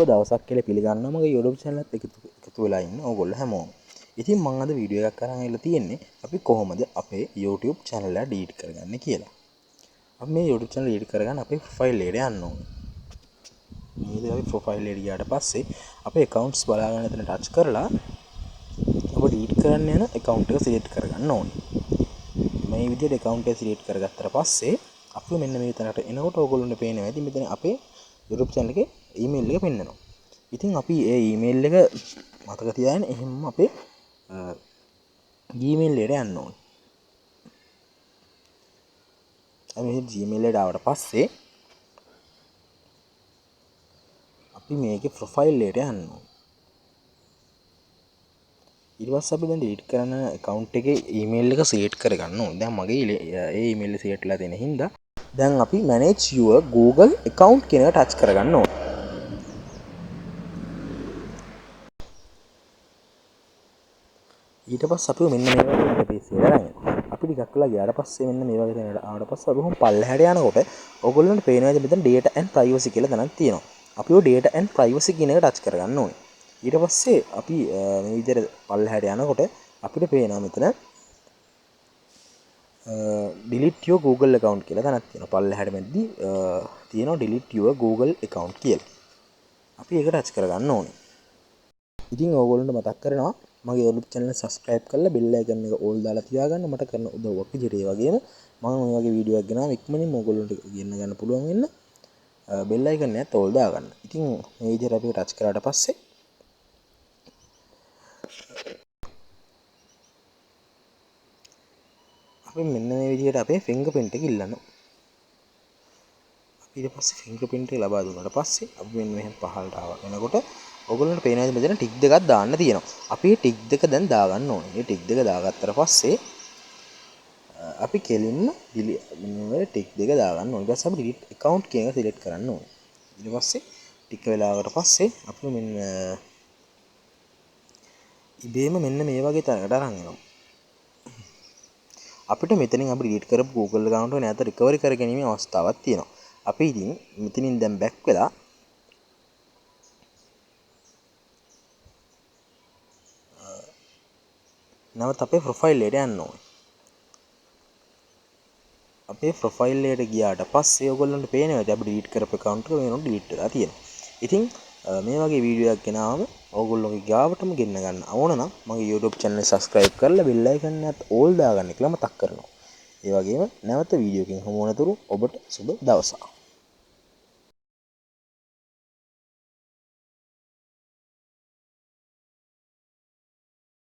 දවසක් කියලා පිළිගන්නවා මගේ YouTube channel එකත් එකතු වෙලා ඉන්න ඕගොල්ලෝ හැමෝම. ඉතින් මම අද වීඩියෝ එකක් අරන් ඇවිල්ලා තියෙන්නේ අපි කොහොමද අපේ YouTube channel එක delete කරගන්නේ කියලා. අපි මේ YouTube channel delete කරගන්න අපේ profile එකට යන්න ඕනේ. මේ අපි profile එකට ගියාට පස්සේ අපේ accounts බලා ගන්න එතන touch කරලා අපිට delete කරන්න යන account එක select කරගන්න ඕනේ. මේ විදිහට account එක select කරගත්තට පස්සේ අපි මෙන්න මේ තැනට එනකොට ඕගොල්ලන්ට පේනවා ඇති මෙතන අපේ YouTube channel එකේ email එක පෙන්නනවා. ඉතින් අපි ඒ email එක මතක තියාගෙන එහෙම අපේ Gmail එකට යන්න ඕනේ. අපි මේ Gmail එකට ආවට පස්සේ අපි මේකේ profile එකට යන්න ඕනේ. ඊට පස්සේ අපි දැන් delete කරන account එකේ email එක select කරගන්න ඕනේ. දැන් මගේ ඒ email එක select වෙලා තියෙන හින්දා දැන් අපි manage your Google account කියන එක touch කරගන්න ඕනේ. ඊට පස්සේ අපි මෙන්න මේ වගේ ඉන්ටර්ෆේස් එකට අරගෙන අපි ටිකක් වෙලා ගියාට පස්සේ මෙන්න මේ වගේ තැනකට ආවට පස්සේ අපි කොහොම පල්ලෙහාට යනකොට ඔයගොල්ලන්ට පේනවා මෙතන data and privacy කියලා තැනක් තියෙනවා. අපි ඔය data and privacy කියන එක touch කරගන්න ඕනේ. ඊට පස්සේ අපි මේ විදිහට පල්ලෙහාට යනකොට අපිට පේනවා මෙතන delete your Google account කියලා තැනක් තියෙනවා. පල්ලෙහාට මැද්දේ තියෙනවා delete your Google account කියලා. අපි ඒක touch කරගන්න ඕනේ. ඉතින් ඕගොල්ලන්ට මතක් කරනවා මගේ YouTube channel එක subscribe කරලා bell icon එක all දාලා තියාගන්න මට කරන උදව්වක් විදිහට. ඒ වගේම මම මේ වගේ වීඩියෝ එකක් ගෙනාම ඉක්මනින්ම ඕගොල්ලන්ට ගෙන්න ගන්න පුළුවන් වෙන්න bell icon එකත් all දාගන්න. ඉතින් මේ විදිහට අපි touch කරාට පස්සේ අපි මෙන්න මේ විදිහට අපේ fingerprint එක ඉල්ලනවා. අපි ඊට පස්සේ fingerprint එක ලබා දුන්නාට පස්සේ අපි මෙන්න මෙහෙම පහළට ආවා. එනකොට ඔයගොල්ලන්ට පේනවා මෙතන ටික් දෙකක් දාන්න තියෙනවා. අපි මේ ටික් දෙක දැන් දාගන්න ඕනේ. මේ ටික් දෙක දාගත්තට පස්සේ අපි කෙලින්ම මේ ටික් දෙක දාගන්න ඕනේ. ඊට පස්සේ අපි delete account කියන එක select කරන්න ඕනේ. ඊට පස්සේ ටික වෙලාවකට පස්සේ අපි මෙන්න ඉබේම මෙන්න මේ වගේ තැනකට අරන් එනවා. අපිට මෙතනින් අපි delete කරපු Google account එක නැවත recovery කර ගැනීමේ අවස්ථාවක් තියෙනවා. අපි ඉතින් මෙතනින් දැන් back වෙලා නැවත අපේ profile එකට යන්න ඕනේ. අපේ profile එකට ගියාට පස්සේ ඔයගොල්ලන්ට පේනවා අපි delete කරපු account එක වෙනකොට delete වෙලා තියෙනවා. ඉතින් මේ වගේ වීඩියෝ එකක් ගෙනාවම ඔයගොල්ලෝගේ ගාවටම ගෙන්න ගන්න ඕන නම් මගේ YouTube channel එක subscribe කරලා bell icon එකත් all දාගන්න කියලා මතක් කරනවා. ඒ වගේම නැවත වීඩියෝ එකකින් හමු වනතුරු ඔබට සුබ දවසක්.